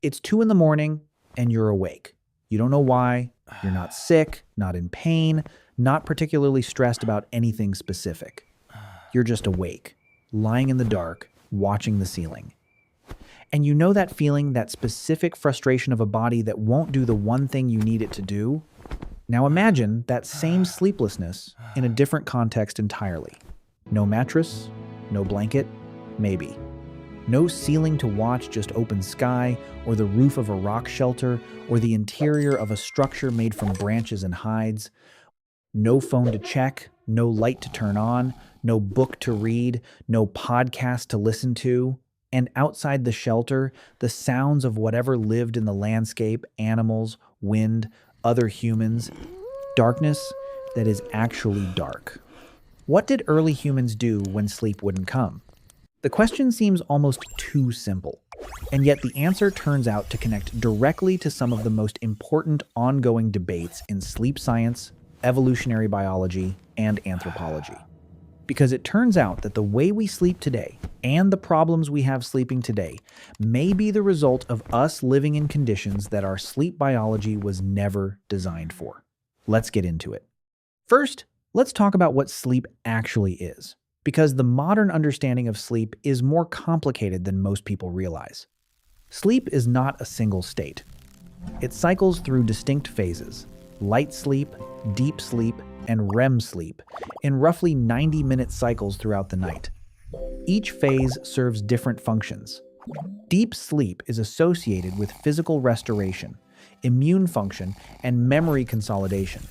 It's 2 in the morning and you're awake. You don't know why. You're not sick, not in pain, not particularly stressed about anything specific. You're just awake, lying in the dark, watching the ceiling. And you know that feeling, that specific frustration of a body that won't do the one thing you need it to do? Now imagine that same sleeplessness in a different context entirely. No mattress, no blanket, maybe. No ceiling to watch, just open sky, or the roof of a rock shelter, or the interior of a structure made from branches and hides. No phone to check, no light to turn on, no book to read, no podcast to listen to. And outside the shelter, the sounds of whatever lived in the landscape, animals, wind, other humans. Darkness that is actually dark. What did early humans do when sleep wouldn't come? The question seems almost too simple, and yet the answer turns out to connect directly to some of the most important ongoing debates in sleep science, evolutionary biology, and anthropology. Because it turns out that the way we sleep today and the problems we have sleeping today may be the result of us living in conditions that our sleep biology was never designed for. Let's get into it. First, let's talk about what sleep actually is, because the modern understanding of sleep is more complicated than most people realize. Sleep is not a single state. It cycles through distinct phases: light sleep, deep sleep, and REM sleep, in roughly 90-minute cycles throughout the night. Each phase serves different functions. Deep sleep is associated with physical restoration, immune function, and memory consolidation.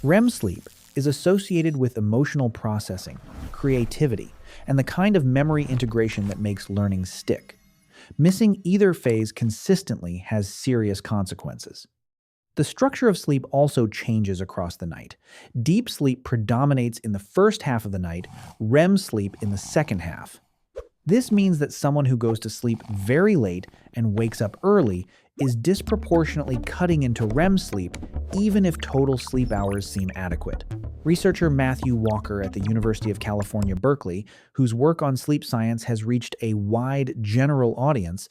REM sleep is associated with emotional processing, creativity, and the kind of memory integration that makes learning stick. Missing either phase consistently has serious consequences. The structure of sleep also changes across the night. Deep sleep predominates in the first half of the night, REM sleep in the second half. This means that someone who goes to sleep very late and wakes up early is disproportionately cutting into REM sleep, even if total sleep hours seem adequate. Researcher Matthew Walker at the University of California, Berkeley, whose work on sleep science has reached a wide general audience,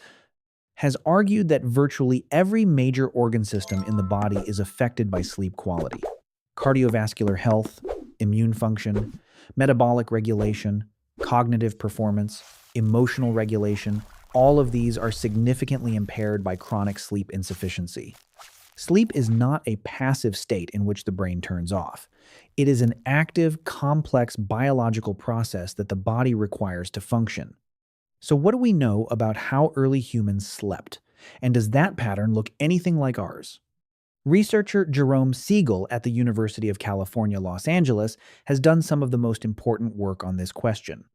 has argued that virtually every major organ system in the body is affected by sleep quality. Cardiovascular health, immune function, metabolic regulation, cognitive performance, emotional regulation, all of these are significantly impaired by chronic sleep insufficiency. Sleep is not a passive state in which the brain turns off. It is an active, complex biological process that the body requires to function. So what do we know about how early humans slept? And does that pattern look anything like ours? Researcher Jerome Siegel at the University of California, Los Angeles, has done some of the most important work on this question.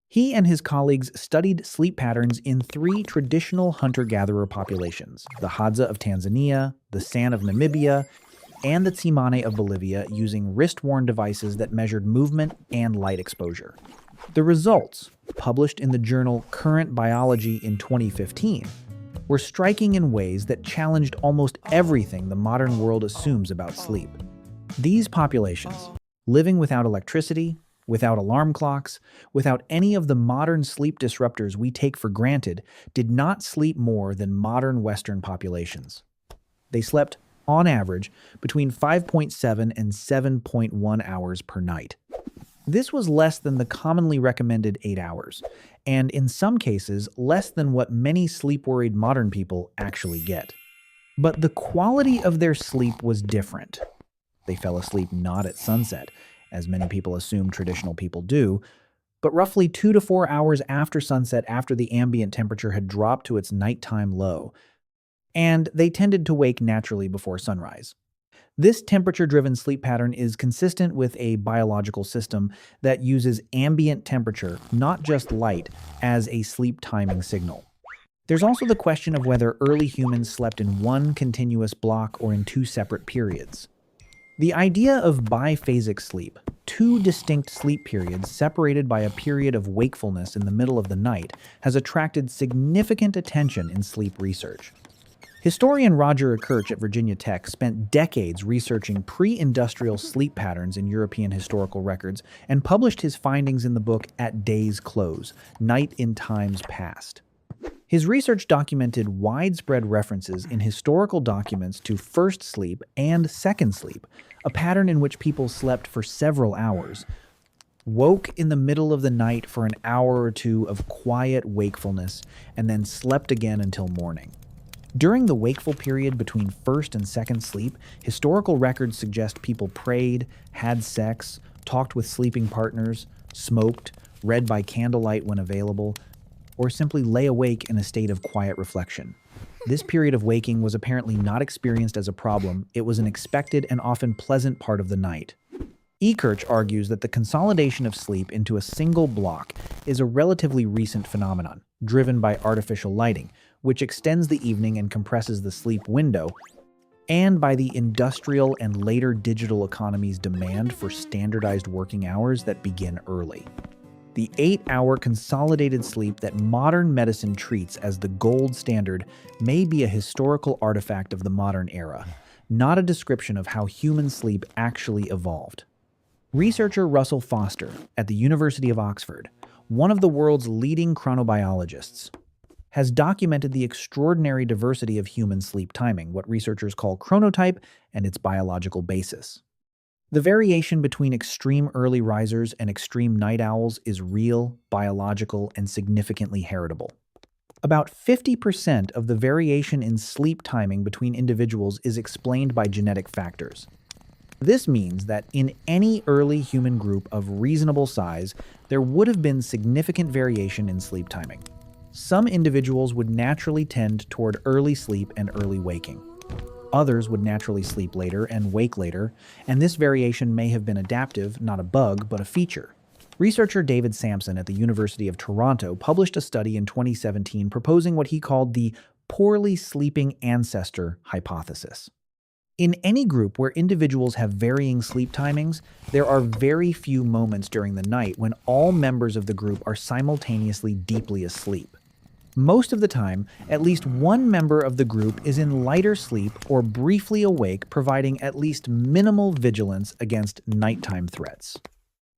He and his colleagues studied sleep patterns in 3 traditional hunter-gatherer populations: the Hadza of Tanzania, the San of Namibia, and the Tsimane of Bolivia, using wrist-worn devices that measured movement and light exposure. The results, published in the journal Current Biology in 2015, were striking in ways that challenged almost everything the modern world assumes about sleep. These populations, living without electricity, without alarm clocks, without any of the modern sleep disruptors we take for granted, did not sleep more than modern Western populations. They slept, on average, between 5.7 and 7.1 hours per night. This was less than the commonly recommended 8 hours, and in some cases, less than what many sleep-worried modern people actually get. But the quality of their sleep was different. They fell asleep not at sunset, as many people assume traditional people do, but roughly 2 to 4 hours after sunset, after the ambient temperature had dropped to its nighttime low, and they tended to wake naturally before sunrise. This temperature-driven sleep pattern is consistent with a biological system that uses ambient temperature, not just light, as a sleep timing signal. There's also the question of whether early humans slept in one continuous block or in 2 separate periods. The idea of biphasic sleep, 2 distinct sleep periods separated by a period of wakefulness in the middle of the night, has attracted significant attention in sleep research. Historian Roger Kirch at Virginia Tech spent decades researching pre-industrial sleep patterns in European historical records and published his findings in the book At Day's Close: Night in Times Past. His research documented widespread references in historical documents to first sleep and second sleep, a pattern in which people slept for several hours, woke in the middle of the night for an hour or two of quiet wakefulness, and then slept again until morning. During the wakeful period between first and second sleep, historical records suggest people prayed, had sex, talked with sleeping partners, smoked, read by candlelight when available, or simply lay awake in a state of quiet reflection. This period of waking was apparently not experienced as a problem. It was an expected and often pleasant part of the night. Ekirch argues that the consolidation of sleep into a single block is a relatively recent phenomenon, driven by artificial lighting, which extends the evening and compresses the sleep window, and by the industrial and later digital economy's demand for standardized working hours that begin early. The 8-hour consolidated sleep that modern medicine treats as the gold standard may be a historical artifact of the modern era, not a description of how human sleep actually evolved. Researcher Russell Foster at the University of Oxford, one of the world's leading chronobiologists, has documented the extraordinary diversity of human sleep timing, what researchers call chronotype, and its biological basis. The variation between extreme early risers and extreme night owls is real, biological, and significantly heritable. About 50% of the variation in sleep timing between individuals is explained by genetic factors. This means that in any early human group of reasonable size, there would have been significant variation in sleep timing. Some individuals would naturally tend toward early sleep and early waking. Others would naturally sleep later and wake later, and this variation may have been adaptive, not a bug, but a feature. Researcher David Sampson at the University of Toronto published a study in 2017 proposing what he called the poorly sleeping ancestor hypothesis. In any group where individuals have varying sleep timings, there are very few moments during the night when all members of the group are simultaneously deeply asleep. Most of the time, at least one member of the group is in lighter sleep or briefly awake, providing at least minimal vigilance against nighttime threats.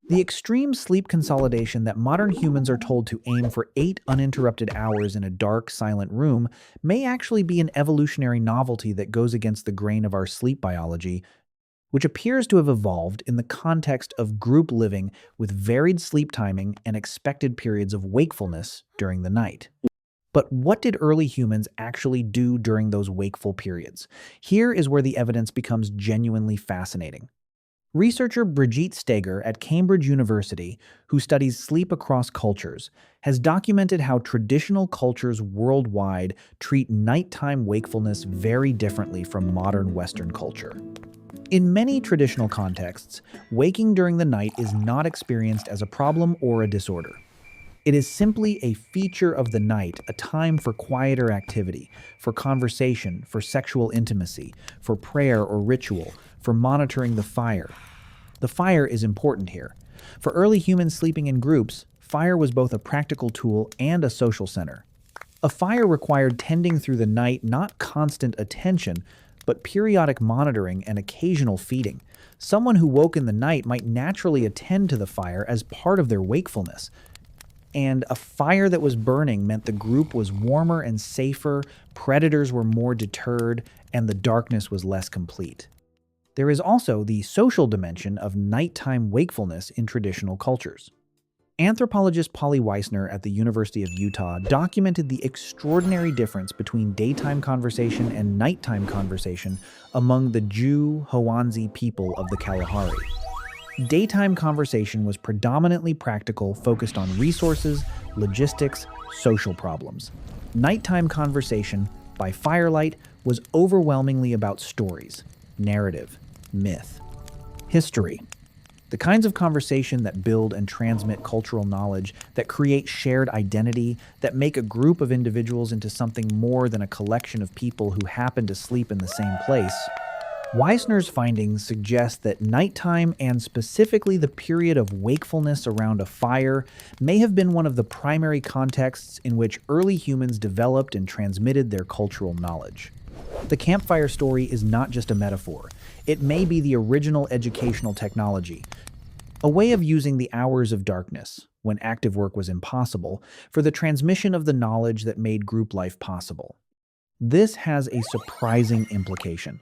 The extreme sleep consolidation that modern humans are told to aim for 8 uninterrupted hours in a dark, silent room may actually be an evolutionary novelty that goes against the grain of our sleep biology, which appears to have evolved in the context of group living with varied sleep timing and expected periods of wakefulness during the night. But what did early humans actually do during those wakeful periods? Here is where the evidence becomes genuinely fascinating. Researcher Brigitte Steger at Cambridge University, who studies sleep across cultures, has documented how traditional cultures worldwide treat nighttime wakefulness very differently from modern Western culture. In many traditional contexts, waking during the night is not experienced as a problem or a disorder. It is simply a feature of the night, a time for quieter activity, for conversation, for sexual intimacy, for prayer or ritual, for monitoring the fire. The fire is important here. For early humans sleeping in groups, fire was both a practical tool and a social center. A fire required tending through the night, not constant attention, but periodic monitoring and occasional feeding. Someone who woke in the night might naturally attend to the fire as part of their wakefulness. And a fire that was burning meant the group was warmer and safer, predators were more deterred, and the darkness was less complete. There is also the social dimension of nighttime wakefulness in traditional cultures. Anthropologist Polly Weissner at the University of Utah documented the extraordinary difference between daytime conversation and nighttime conversation among the Jew Hoanzi people of the Kalahari. Daytime conversation was predominantly practical, focused on resources, logistics, social problems. Nighttime conversation, by firelight, was overwhelmingly about stories, narrative, myth, history. The kinds of conversation that build and transmit cultural knowledge, that create shared identity, that make a group of individuals into something more than a collection of people who happen to sleep in the same place. Weissner's findings suggest that nighttime, and specifically the period of wakefulness around a fire, may have been one of the primary contexts in which early humans developed and transmitted their cultural knowledge. The campfire story is not just a metaphor. It may be the original educational technology, a way of using the hours of darkness, when active work was impossible, for the transmission of the knowledge that made group life possible. This has a surprising implication.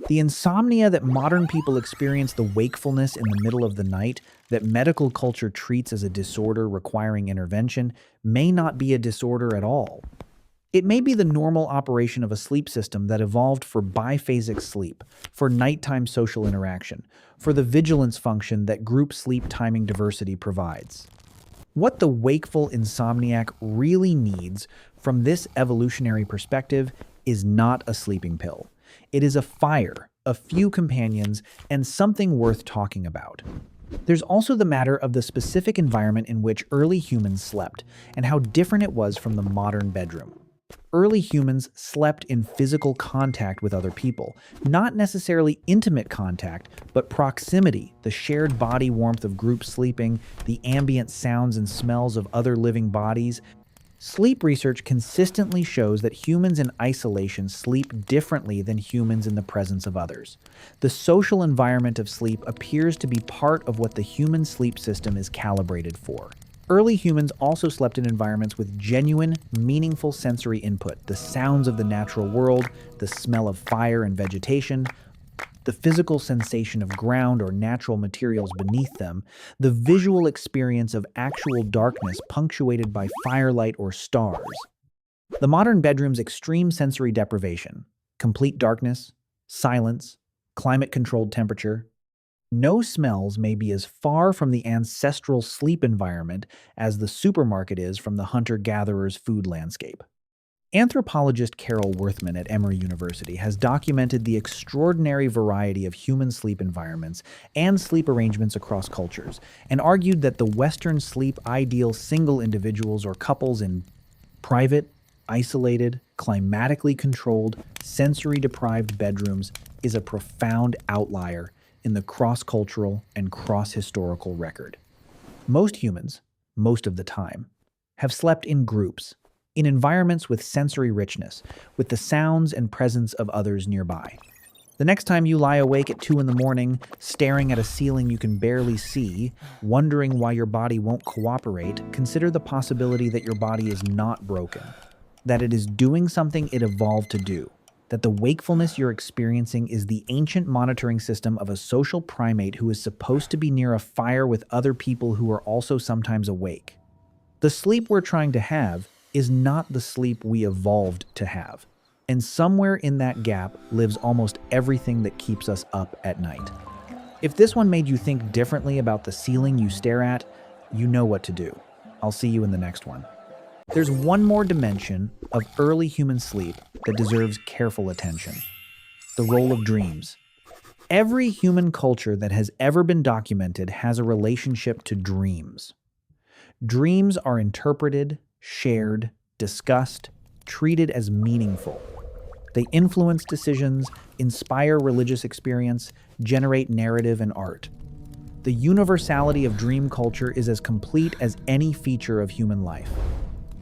The insomnia that modern people experience, the wakefulness in the middle of the night that medical culture treats as a disorder requiring intervention, may not be a disorder at all. It may be the normal operation of a sleep system that evolved for biphasic sleep, for nighttime social interaction, for the vigilance function that group sleep timing diversity provides. What the wakeful insomniac really needs from this evolutionary perspective is not a sleeping pill. It is a fire, a few companions, and something worth talking about. There's also the matter of the specific environment in which early humans slept and how different it was from the modern bedroom. Early humans slept in physical contact with other people, not necessarily intimate contact, but proximity, the shared body warmth of group sleeping, the ambient sounds and smells of other living bodies. Sleep research consistently shows that humans in isolation sleep differently than humans in the presence of others. The social environment of sleep appears to be part of what the human sleep system is calibrated for. Early humans also slept in environments with genuine, meaningful sensory input, the sounds of the natural world, the smell of fire and vegetation, the physical sensation of ground or natural materials beneath them, the visual experience of actual darkness punctuated by firelight or stars. The modern bedroom's extreme sensory deprivation, complete darkness, silence, climate-controlled temperature. No smells may be as far from the ancestral sleep environment as the supermarket is from the hunter-gatherer's food landscape. Anthropologist Carol Worthman at Emory University has documented the extraordinary variety of human sleep environments and sleep arrangements across cultures, and argued that the Western sleep ideal single individuals or couples in private, isolated, climatically controlled, sensory-deprived bedrooms is a profound outlier in the cross-cultural and cross-historical record. Most humans, most of the time, have slept in groups, in environments with sensory richness, with the sounds and presence of others nearby. The next time you lie awake at 2 a.m, staring at a ceiling you can barely see, wondering why your body won't cooperate, consider the possibility that your body is not broken, that it is doing something it evolved to do, that the wakefulness you're experiencing is the ancient monitoring system of a social primate who is supposed to be near a fire with other people who are also sometimes awake. The sleep we're trying to have is not the sleep we evolved to have, and somewhere in that gap lives almost everything that keeps us up at night. If this one made you think differently about the ceiling you stare at, you know what to do. I'll see you in the next one. There's one more dimension of early human sleep that deserves careful attention: the role of dreams. Every human culture that has ever been documented has a relationship to dreams. Dreams are interpreted, shared, discussed, treated as meaningful. They influence decisions, inspire religious experience, generate narrative and art. The universality of dream culture is as complete as any feature of human life.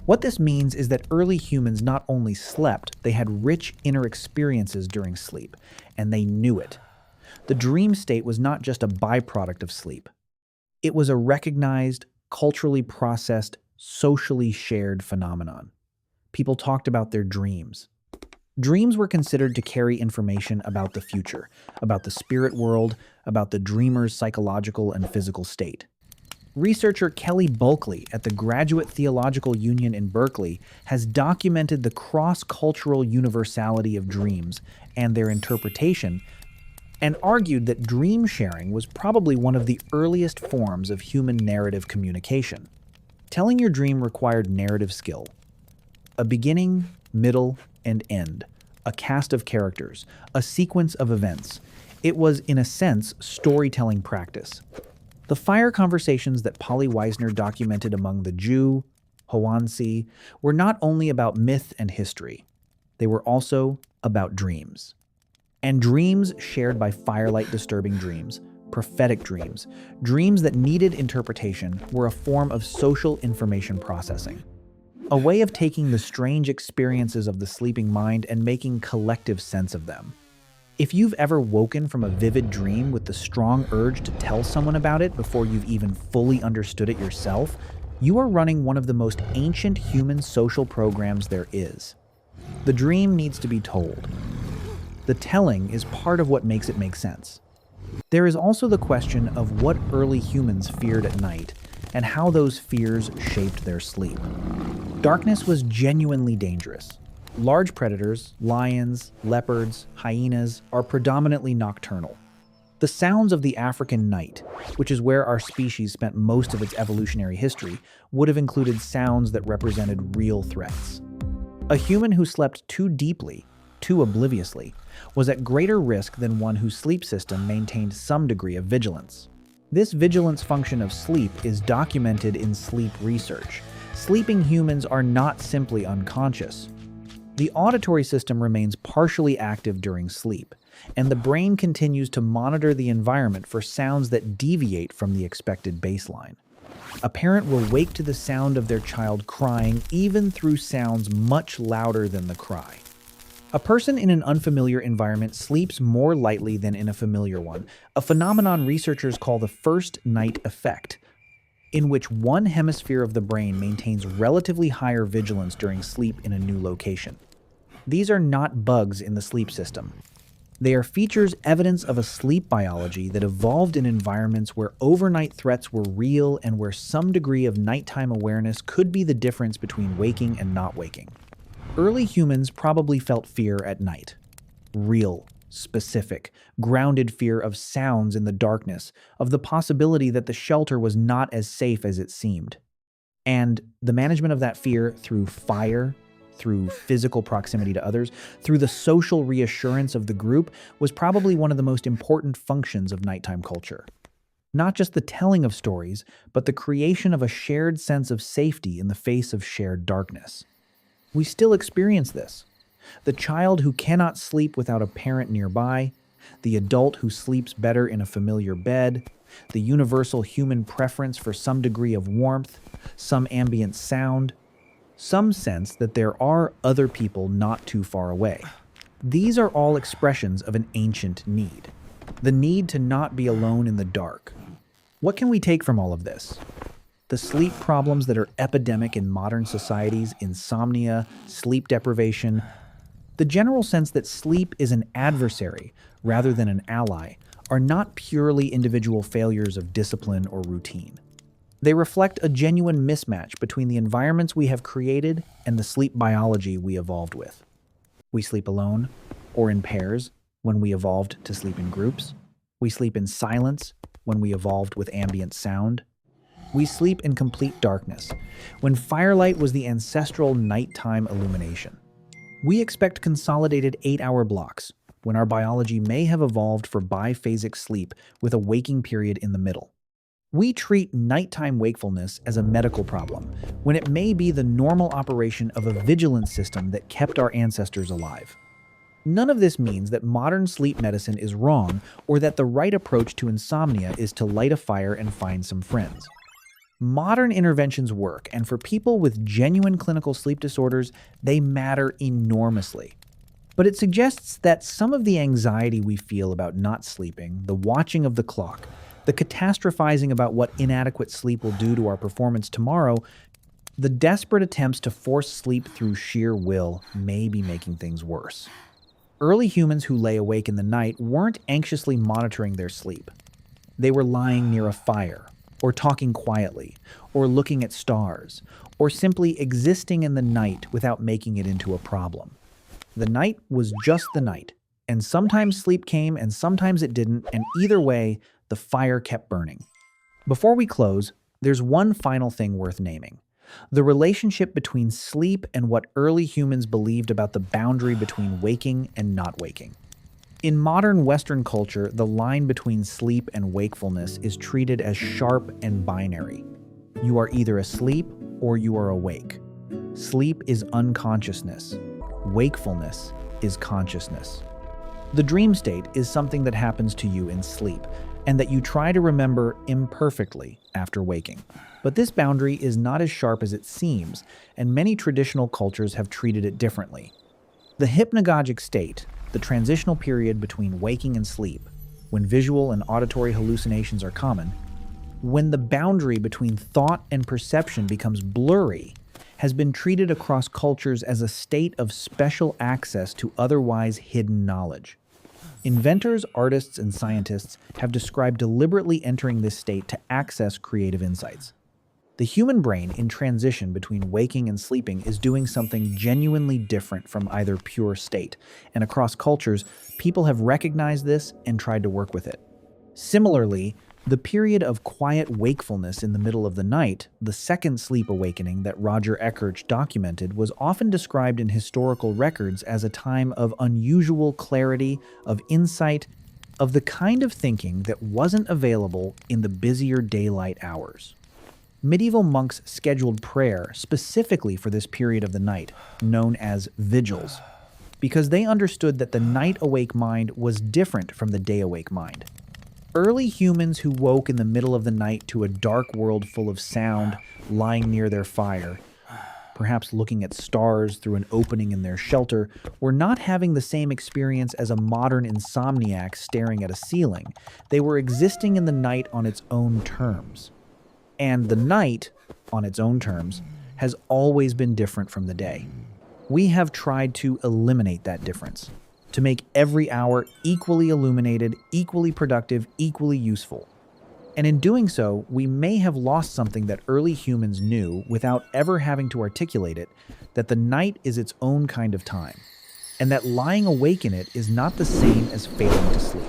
What this means is that early humans not only slept, they had rich inner experiences during sleep, and they knew it. The dream state was not just a byproduct of sleep. It was a recognized, culturally processed, socially shared phenomenon. People talked about their dreams. Dreams were considered to carry information about the future, about the spirit world, about the dreamer's psychological and physical state. Researcher Kelly Bulkley at the Graduate Theological Union in Berkeley has documented the cross-cultural universality of dreams and their interpretation, and argued that dream sharing was probably one of the earliest forms of human narrative communication. Telling your dream required narrative skill. A beginning, middle, and end. A cast of characters. A sequence of events. It was, in a sense, storytelling practice. The fire conversations that Polly Weisner documented among the Jew, Hoansi, were not only about myth and history. They were also about dreams. And dreams shared by firelight disturbing dreams, prophetic dreams, dreams that needed interpretation, were a form of social information processing. A way of taking the strange experiences of the sleeping mind and making collective sense of them. If you've ever woken from a vivid dream with the strong urge to tell someone about it before you've even fully understood it yourself, You are running one of the most ancient human social programs there is. The dream needs to be told. The telling is part of what makes it make sense. There is also the question of what early humans feared at night and how those fears shaped their sleep. Darkness was genuinely dangerous. Large predators, lions, leopards, hyenas, are predominantly nocturnal. The sounds of the African night, which is where our species spent most of its evolutionary history, would have included sounds that represented real threats. A human who slept too deeply, too obliviously, was at greater risk than one whose sleep system maintained some degree of vigilance. This vigilance function of sleep is documented in sleep research. Sleeping humans are not simply unconscious. The auditory system remains partially active during sleep, and the brain continues to monitor the environment for sounds that deviate from the expected baseline. A parent will wake to the sound of their child crying even through sounds much louder than the cry. A person in an unfamiliar environment sleeps more lightly than in a familiar one, a phenomenon researchers call the first night effect, in which one hemisphere of the brain maintains relatively higher vigilance during sleep in a new location. These are not bugs in the sleep system. They are features evidence of a sleep biology that evolved in environments where overnight threats were real and where some degree of nighttime awareness could be the difference between waking and not waking. Early humans probably felt fear at night. Real, specific, grounded fear of sounds in the darkness, of the possibility that the shelter was not as safe as it seemed. And the management of that fear through fire, through physical proximity to others, through the social reassurance of the group, was probably one of the most important functions of nighttime culture. Not just the telling of stories, but the creation of a shared sense of safety in the face of shared darkness. We still experience this. The child who cannot sleep without a parent nearby, the adult who sleeps better in a familiar bed, the universal human preference for some degree of warmth, some ambient sound, some sense that there are other people not too far away. These are all expressions of an ancient need. The need to not be alone in the dark. What can we take from all of this? The sleep problems that are epidemic in modern societies, insomnia, sleep deprivation, the general sense that sleep is an adversary rather than an ally, are not purely individual failures of discipline or routine. They reflect a genuine mismatch between the environments we have created and the sleep biology we evolved with. We sleep alone, or in pairs, when we evolved to sleep in groups. We sleep in silence, when we evolved with ambient sound. We sleep in complete darkness, when firelight was the ancestral nighttime illumination. We expect consolidated 8-hour blocks, when our biology may have evolved for biphasic sleep with a waking period in the middle. We treat nighttime wakefulness as a medical problem, when it may be the normal operation of a vigilance system that kept our ancestors alive. None of this means that modern sleep medicine is wrong or that the right approach to insomnia is to light a fire and find some friends. Modern interventions work, and for people with genuine clinical sleep disorders, they matter enormously. But it suggests that some of the anxiety we feel about not sleeping, the watching of the clock, the catastrophizing about what inadequate sleep will do to our performance tomorrow, the desperate attempts to force sleep through sheer will may be making things worse. Early humans who lay awake in the night weren't anxiously monitoring their sleep. They were lying near a fire, or talking quietly, or looking at stars, or simply existing in the night without making it into a problem. The night was just the night, and sometimes sleep came and sometimes it didn't, and either way, the fire kept burning. Before we close, there's one final thing worth naming: the relationship between sleep and what early humans believed about the boundary between waking and not waking. In modern Western culture, the line between sleep and wakefulness is treated as sharp and binary. You are either asleep or you are awake. Sleep is unconsciousness. Wakefulness is consciousness. The dream state is something that happens to you in sleep, and that you try to remember imperfectly after waking. But this boundary is not as sharp as it seems, and many traditional cultures have treated it differently. The hypnagogic state, the transitional period between waking and sleep, when visual and auditory hallucinations are common, when the boundary between thought and perception becomes blurry, has been treated across cultures as a state of special access to otherwise hidden knowledge. Inventors, artists, and scientists have described deliberately entering this state to access creative insights. The human brain in transition between waking and sleeping is doing something genuinely different from either pure state, and across cultures, people have recognized this and tried to work with it. Similarly, the period of quiet wakefulness in the middle of the night, the second sleep awakening that Roger Eckhart documented, was often described in historical records as a time of unusual clarity, of insight, of the kind of thinking that wasn't available in the busier daylight hours. Medieval monks scheduled prayer specifically for this period of the night, known as vigils, because they understood that the night-awake mind was different from the day-awake mind. Early humans who woke in the middle of the night to a dark world full of sound, lying near their fire, perhaps looking at stars through an opening in their shelter, were not having the same experience as a modern insomniac staring at a ceiling. They were existing in the night on its own terms. And the night, on its own terms, has always been different from the day. We have tried to eliminate that difference, to make every hour equally illuminated, equally productive, equally useful. And in doing so, we may have lost something that early humans knew without ever having to articulate it, that the night is its own kind of time, and that lying awake in it is not the same as failing to sleep.